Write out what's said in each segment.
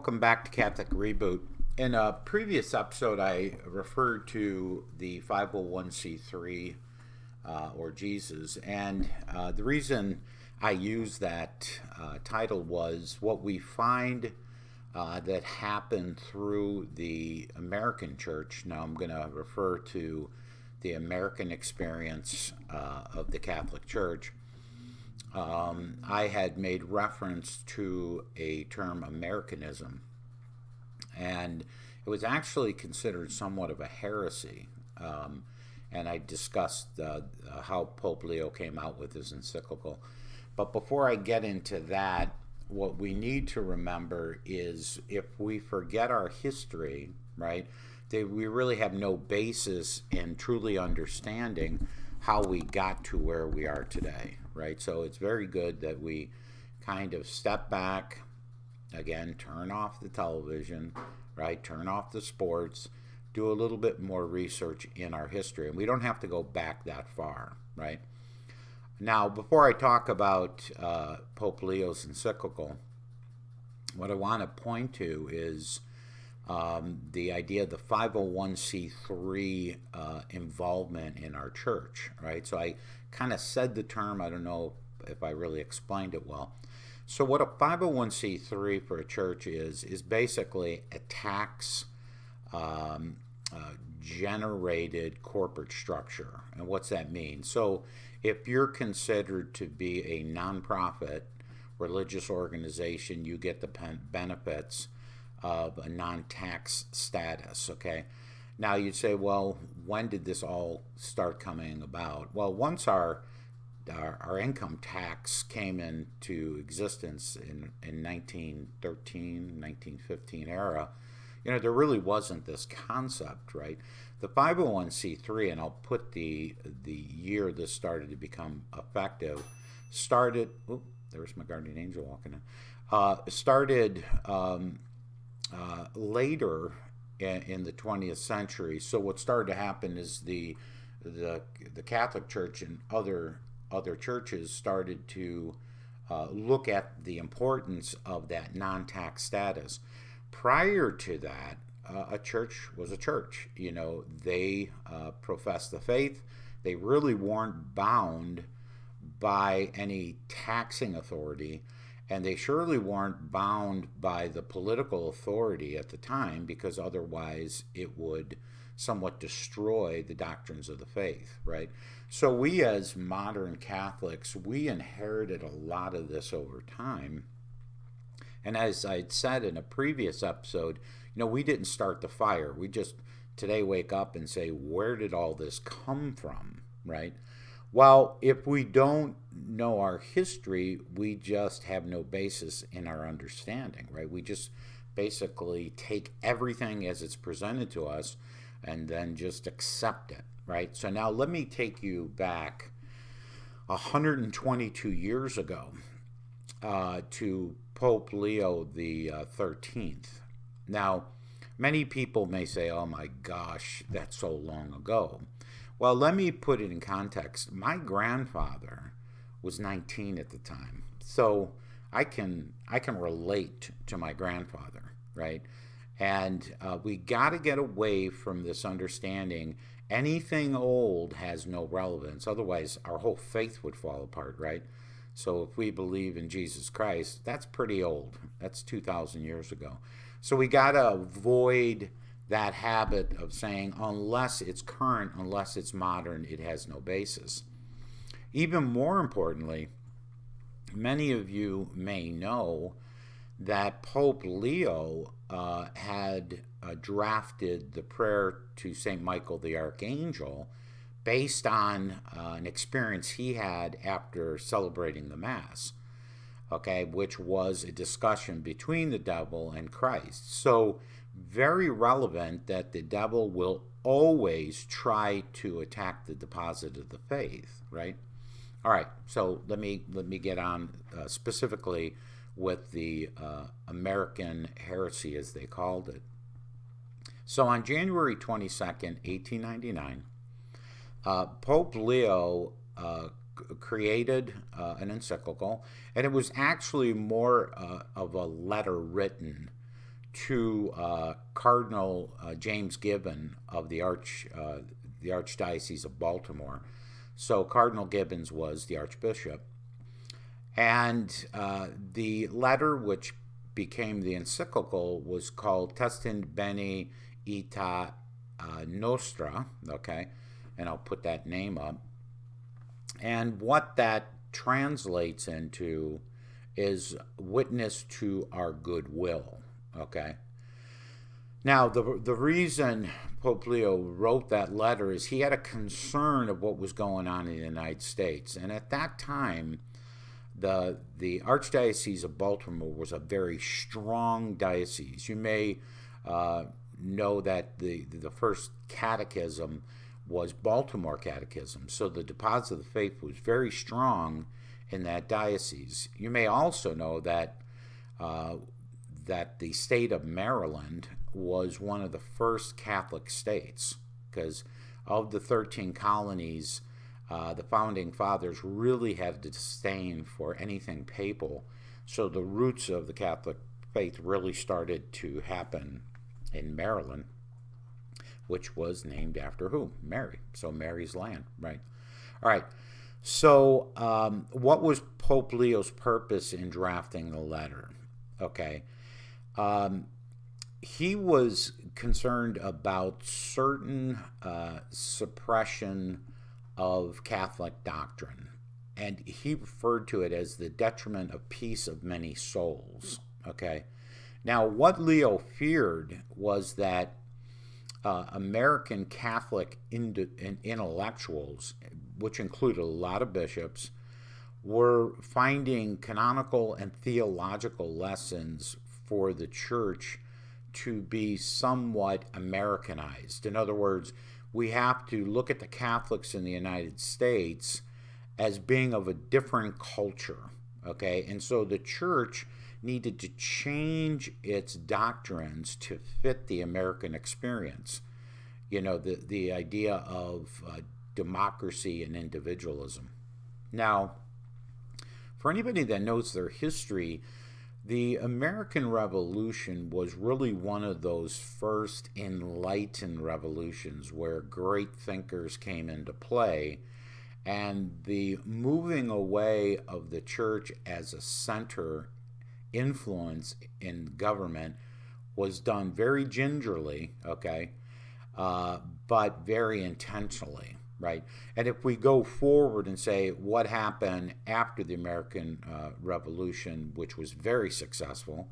welcome back to Catholic Reboot. In a previous episode, I referred to the 501c3 or Jesus, and the reason I used that title was what we find that happened through the American church. Now I'm going to refer to the American experience of the Catholic Church. I had made reference to a term, Americanism, and it was actually considered somewhat of a heresy. And I discussed how Pope Leo came out with his encyclical. But before I get into that, what we need to remember is if we forget our history, right, we really have no basis in truly understanding how we got to where we are today, right? So it's very good that we kind of step back, again, turn off the television, right? Turn off the sports, do a little bit more research in our history. And we don't have to go back that far, right? Now, before I talk about Pope Leo's encyclical, what I want to point to is the idea of the 501c3 involvement in our church, right? So I kind of said the term, I don't know if I really explained it well. So what a 501c3 for a church is basically a tax generated corporate structure. And what's that mean? So if you're considered to be a nonprofit religious organization, you get the benefits of a non-tax status, okay? Now you'd say, well, when did this all start coming about? Well, once our income tax came into existence in 1913, 1915 era, there really wasn't this concept, right? The 501c3, and I'll put the year this started to become effective, started, there's my guardian angel walking in, started later in the 20th century. So what started to happen is the Catholic Church and other churches started to look at the importance of that non-tax status. Prior to that, a church was a church. They professed the faith. They really weren't bound by any taxing authority, and they surely weren't bound by the political authority at the time, because otherwise it would somewhat destroy the doctrines of the faith, right? So we as modern Catholics, we inherited a lot of this over time. And as I'd said in a previous episode, we didn't start the fire. We just today wake up and say, where did all this come from, right? Well, if we don't know our history, we just have no basis in our understanding, right? We just basically take everything as it's presented to us and then just accept it, right? So now let me take you back 122 years ago to Pope Leo the 13th. Now, many people may say, oh my gosh, that's so long ago. Well, let me put it in context. My grandfather was 19 at the time, so I can relate to my grandfather, right? And we got to get away from this understanding anything old has no relevance. Otherwise, our whole faith would fall apart, right? So if we believe in Jesus Christ, that's pretty old. That's 2,000 years ago. So we got to avoid that habit of saying, unless it's current, unless it's modern, it has no basis. Even more importantly, many of you may know that Pope Leo had drafted the prayer to St. Michael the Archangel based on an experience he had after celebrating the Mass, okay, which was a discussion between the devil and Christ. So very relevant that the devil will always try to attack the deposit of the faith, right? All right, so let me get on specifically with the American Heresy, as they called it. So on January 22nd, 1899, Pope Leo created an encyclical, and it was actually more of a letter written to Cardinal James Gibbon of the Archdiocese of Baltimore. So Cardinal Gibbons was the Archbishop. And the letter, which became the encyclical, was called Testin Bene Ita Nostra, okay? And I'll put that name up. And what that translates into is witness to our goodwill, okay? Now, the reason Pope Leo wrote that letter is he had a concern of what was going on in the United States. And at that time, the Archdiocese of Baltimore was a very strong diocese. You may know that the first catechism was Baltimore Catechism. So the deposit of the faith was very strong in that diocese. You may also know that that the state of Maryland was one of the first Catholic states, because of the 13 colonies, the founding fathers really had a disdain for anything papal. So the roots of the Catholic faith really started to happen in Maryland, which was named after who? Mary. So Mary's land, right? All right. So what was Pope Leo's purpose in drafting the letter? Okay. He was concerned about certain suppression of Catholic doctrine, and he referred to it as the detriment of peace of many souls. Okay. Now, what Leo feared was that American Catholic intellectuals, which included a lot of bishops, were finding canonical and theological lessons for the church to be somewhat Americanized. In other words, we have to look at the Catholics in the United States as being of a different culture, okay? And so the church needed to change its doctrines to fit the American experience. You know, the idea of democracy and individualism. Now, for anybody that knows their history, the American Revolution was really one of those first enlightened revolutions where great thinkers came into play, and the moving away of the church as a center influence in government was done very gingerly, okay, but very intentionally, right? And if we go forward and say what happened after the American Revolution, which was very successful,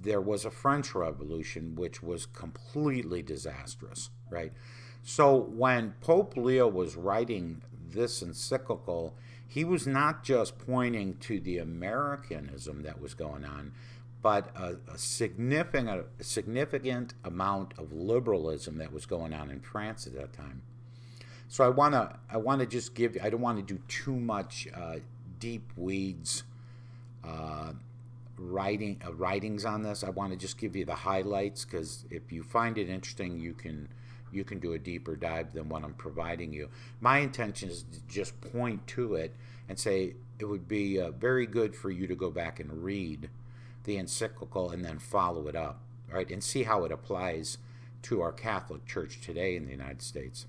there was a French Revolution, which was completely disastrous, right? So when Pope Leo was writing this encyclical, he was not just pointing to the Americanism that was going on, but a significant amount of liberalism that was going on in France at that time. So I want to just give you, I don't want to do too much deep weeds writings on this. I want to just give you the highlights, because if you find it interesting, you can do a deeper dive than what I'm providing you. My intention is to just point to it and say it would be very good for you to go back and read the encyclical and then follow it up, right, and see how it applies to our Catholic Church today in the United States.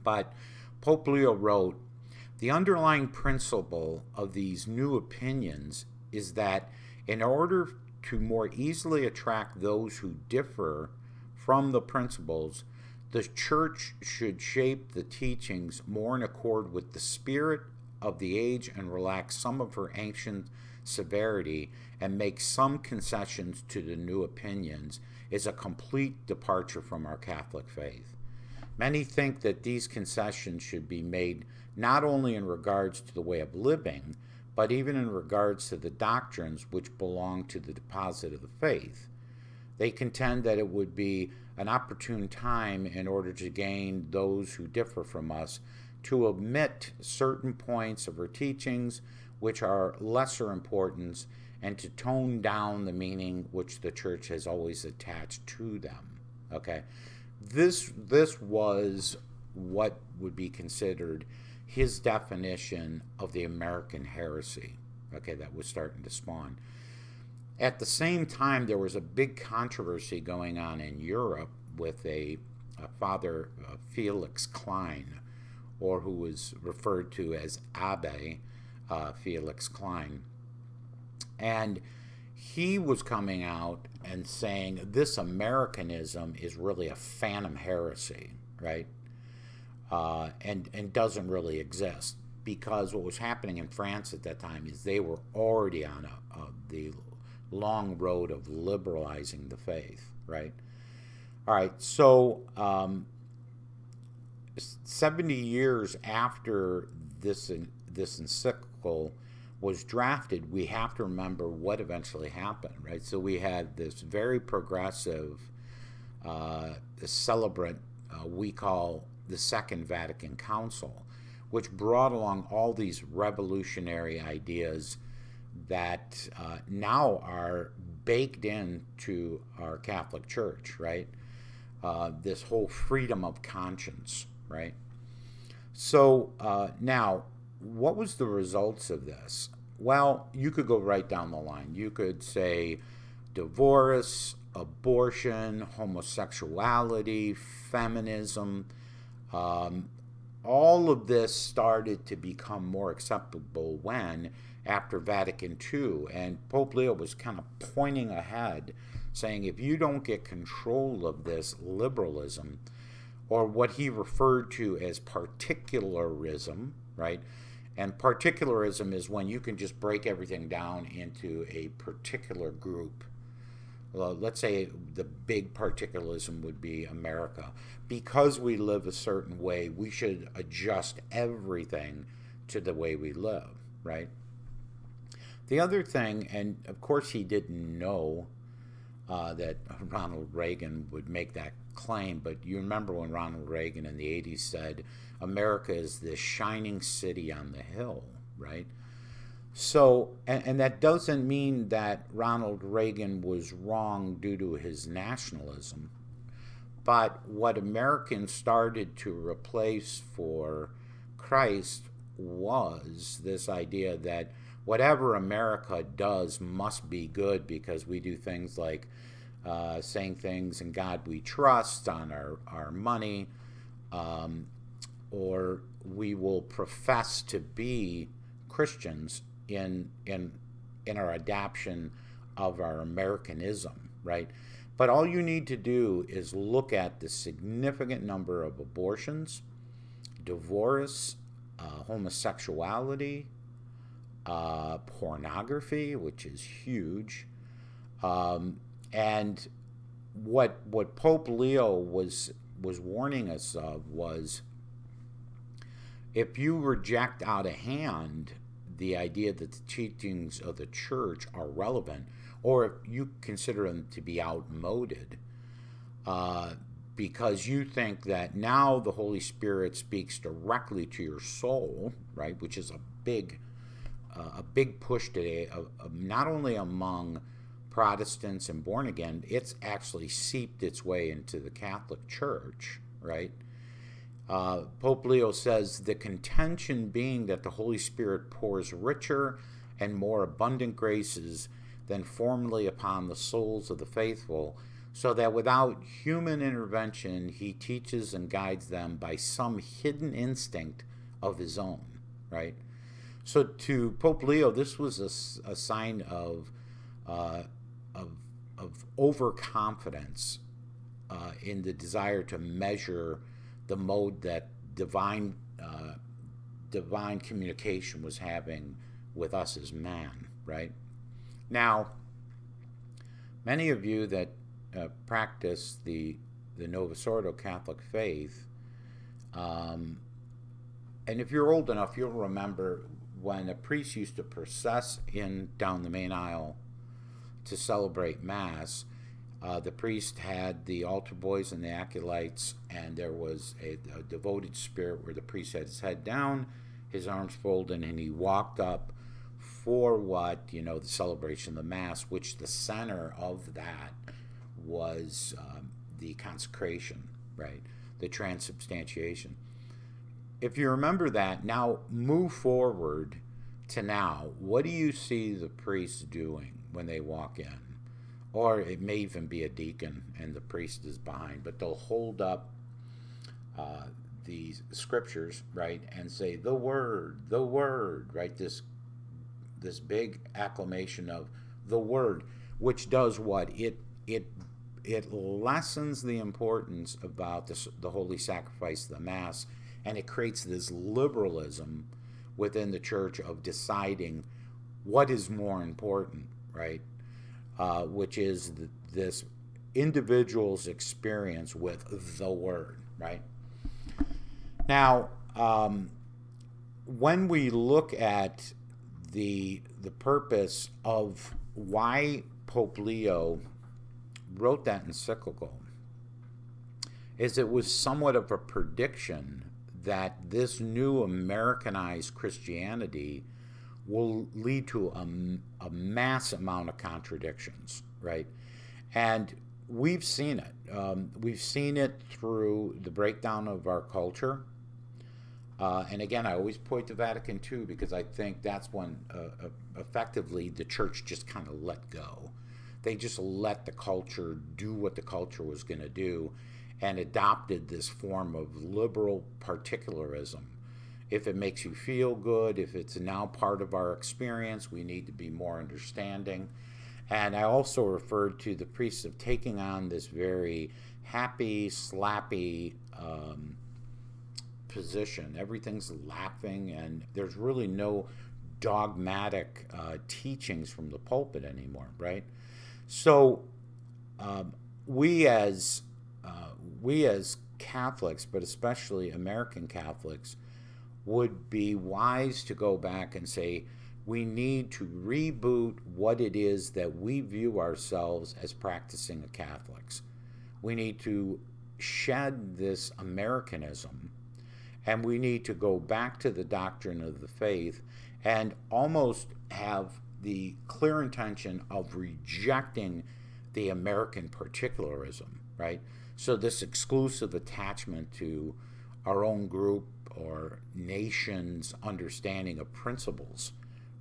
But Pope Leo wrote, the underlying principle of these new opinions is that in order to more easily attract those who differ from the principles, the Church should shape the teachings more in accord with the spirit of the age and relax some of her ancient severity and make some concessions to the new opinions is a complete departure from our Catholic faith. Many think that these concessions should be made not only in regards to the way of living, but even in regards to the doctrines which belong to the deposit of the faith. They contend that it would be an opportune time in order to gain those who differ from us to omit certain points of her teachings which are lesser importance and to tone down the meaning which the Church has always attached to them. Okay? This was what would be considered his definition of the American heresy, okay, that was starting to spawn. At the same time, there was a big controversy going on in Europe with a Father Felix Klein, or who was referred to as Abbe Felix Klein. And he was coming out and saying this Americanism is really a phantom heresy, right? And doesn't really exist, because what was happening in France at that time is they were already on the long road of liberalizing the faith, right? All right, so 70 years after this encyclical was drafted, we have to remember what eventually happened, right? So we had this very progressive celebrant we call the Second Vatican Council, which brought along all these revolutionary ideas that now are baked into our Catholic Church, right? This whole freedom of conscience, right? So now, what was the results of this? Well, you could go right down the line. You could say divorce, abortion, homosexuality, feminism. All of this started to become more acceptable when, after Vatican II, and Pope Leo was kind of pointing ahead, saying if you don't get control of this liberalism, or what he referred to as particularism, right? And particularism is when you can just break everything down into a particular group. Well, let's say the big particularism would be America. Because we live a certain way, we should adjust everything to the way we live, right? The other thing, and of course he didn't know that Ronald Reagan would make that claim, but you remember when Ronald Reagan in the 80s said, America is this shining city on the hill, right? So, and that doesn't mean that Ronald Reagan was wrong due to his nationalism, but what Americans started to replace for Christ was this idea that whatever America does must be good, because we do things like saying things in God we trust on our money, or we will profess to be Christians in our adoption of our Americanism, right? But all you need to do is look at the significant number of abortions, divorce, homosexuality, pornography, which is huge, and what Pope Leo was warning us of was, if you reject out of hand the idea that the teachings of the church are relevant, or if you consider them to be outmoded, because you think that now the Holy Spirit speaks directly to your soul, right, which is a big push today, not only among Protestants and born again, it's actually seeped its way into the Catholic Church, right? Pope Leo says the contention being that the Holy Spirit pours richer and more abundant graces than formerly upon the souls of the faithful, so that without human intervention he teaches and guides them by some hidden instinct of his own, right? So to Pope Leo, this was a sign of overconfidence in the desire to measure the mode that divine communication was having with us as man, right? Now, many of you that practice the Novus Ordo Catholic faith, and if you're old enough, you'll remember when a priest used to process down the main aisle to celebrate Mass. The priest had the altar boys and the acolytes, and there was a devoted spirit where the priest had his head down, his arms folded, and he walked up for the celebration of the Mass, which the center of that was the consecration, right? The transubstantiation. If you remember that, now move forward to now. What do you see the priest doing? when they walk in. Or it may even be a deacon and the priest is behind, but they'll hold up the scriptures, right, and say the word, right? This big acclamation of the word, which does what? It lessens the importance about the holy sacrifice of the Mass, and it creates this liberalism within the church of deciding what is more important, right? Which is this individual's experience with the Word, right? Now, when we look at the purpose of why Pope Leo wrote that encyclical, is it was somewhat of a prediction that this new Americanized Christianity will lead to a mass amount of contradictions, right? And we've seen it. We've seen it through the breakdown of our culture. And again, I always point to Vatican II because I think that's when effectively the church just kind of let go. They just let the culture do what the culture was going to do and adopted this form of liberal particularism. If it makes you feel good, if it's now part of our experience, we need to be more understanding. And I also referred to the priests of taking on this very happy, slappy position. Everything's laughing, and there's really no dogmatic teachings from the pulpit anymore, right? So we as Catholics, but especially American Catholics, would be wise to go back and say, we need to reboot what it is that we view ourselves as practicing Catholics. We need to shed this Americanism, and we need to go back to the doctrine of the faith and almost have the clear intention of rejecting the American particularism, right? So this exclusive attachment to our own group or nation's understanding of principles,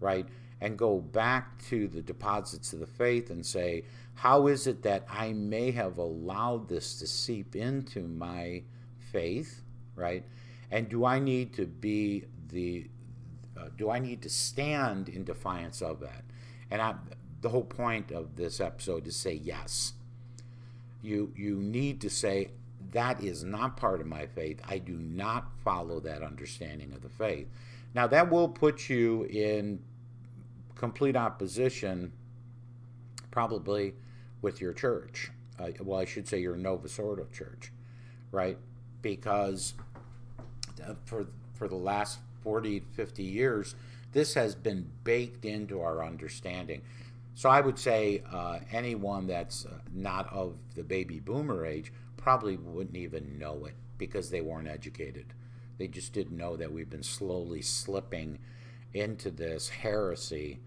right? And go back to the deposits of the faith and say, how is it that I may have allowed this to seep into my faith, right? And do I need to be do I need to stand in defiance of that? And the whole point of this episode is say yes. You need to say, that is not part of my faith. I do not follow that understanding of the faith. Now, that will put you in complete opposition, probably, with your church. Well, I should say your Novus Ordo church, right? Because for the last 40, 50 years, this has been baked into our understanding. So I would say anyone that's not of the baby boomer age probably wouldn't even know it because they weren't educated. They just didn't know that we've been slowly slipping into this heresy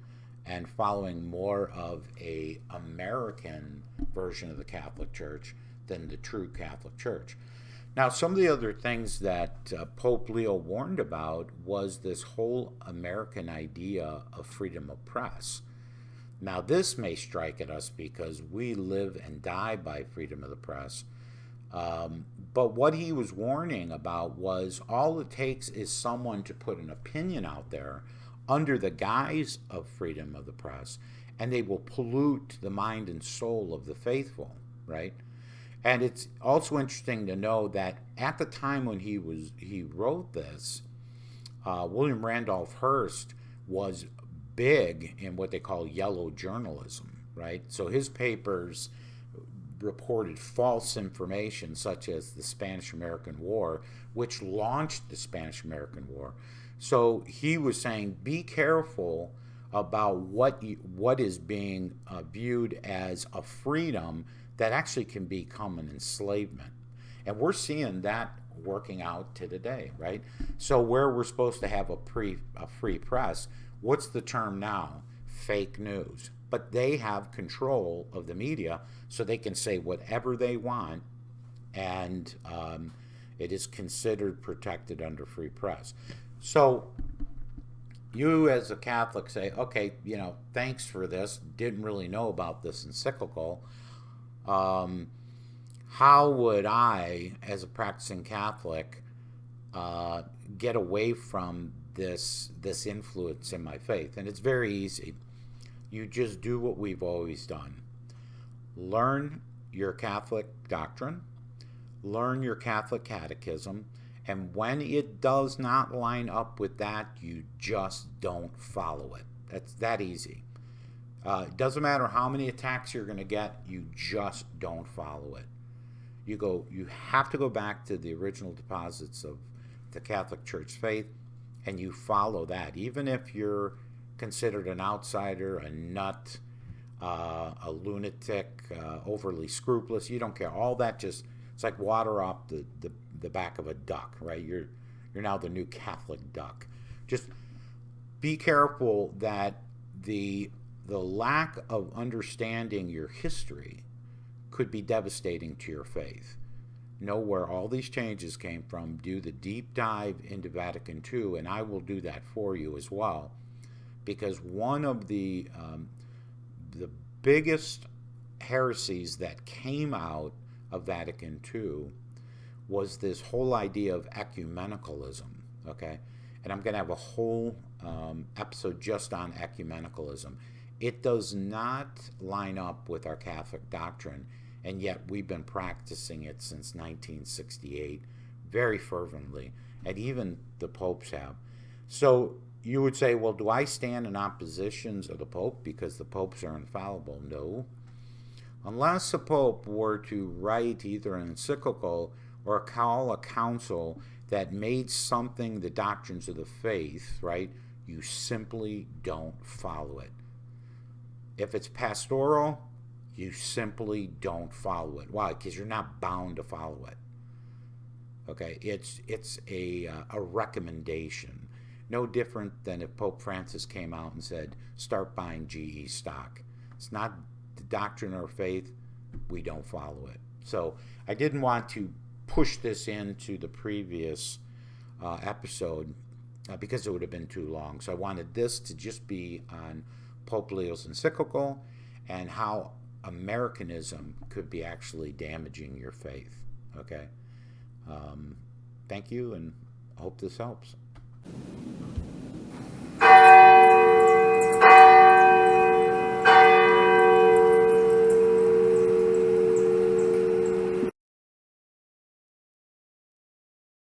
and following more of a American version of the Catholic Church than the true Catholic Church. Now, some of the other things that Pope Leo warned about was this whole American idea of freedom of press. Now, this may strike at us because we live and die by freedom of the press. But what he was warning about was all it takes is someone to put an opinion out there under the guise of freedom of the press, and they will pollute the mind and soul of the faithful, right? And it's also interesting to know that at the time when he wrote this, William Randolph Hearst was big in what they call yellow journalism, right? So his papers reported false information, such as the Spanish-American War, which launched the Spanish-American War. So he was saying, be careful about what is being viewed as a freedom that actually can become an enslavement. And we're seeing that working out to today, right? So where we're supposed to have a free press, what's the term now? Fake news. But they have control of the media, so they can say whatever they want, and it is considered protected under free press. So you as a Catholic say, okay, thanks for this. Didn't really know about this encyclical. Um, how would I, as a practicing Catholic, uh, get away from this influence in my faith? And it's very easy. You just do what we've always done. Learn your Catholic doctrine, learn your Catholic catechism, and when it does not line up with that, you just don't follow it. That's that easy. It doesn't matter how many attacks you're going to get, you just don't follow it. You have to go back to the original deposits of the Catholic Church faith, and you follow that. Even if you're considered an outsider, a nut, a lunatic, overly scrupulous, you don't care. All that it's like water off the back of a duck, right? You're now the new Catholic duck. Just be careful that the lack of understanding your history could be devastating to your faith. Know where all these changes came from. Do the deep dive into Vatican II, and I will do that for you as well, because one of the biggest heresies that came out of Vatican II was this whole idea of ecumenicalism. Okay, and I'm going to have a whole episode just on ecumenicalism. It does not line up with our Catholic doctrine, and yet we've been practicing it since 1968 very fervently, and even the popes have. So you would say, well, do I stand in opposition to the Pope because the popes are infallible? No. Unless a pope were to write either an encyclical or call a council that made something the doctrines of the faith, right, you simply don't follow it. If it's pastoral, you simply don't follow it. Why? Because you're not bound to follow it. Okay, it's a recommendation. No different than if Pope Francis came out and said, start buying GE stock. It's not the doctrine or faith. We don't follow it. So I didn't want to push this into the previous episode because it would have been too long. So I wanted this to just be on Pope Leo's encyclical and how Americanism could be actually damaging your faith. Okay? Thank you, and I hope this helps.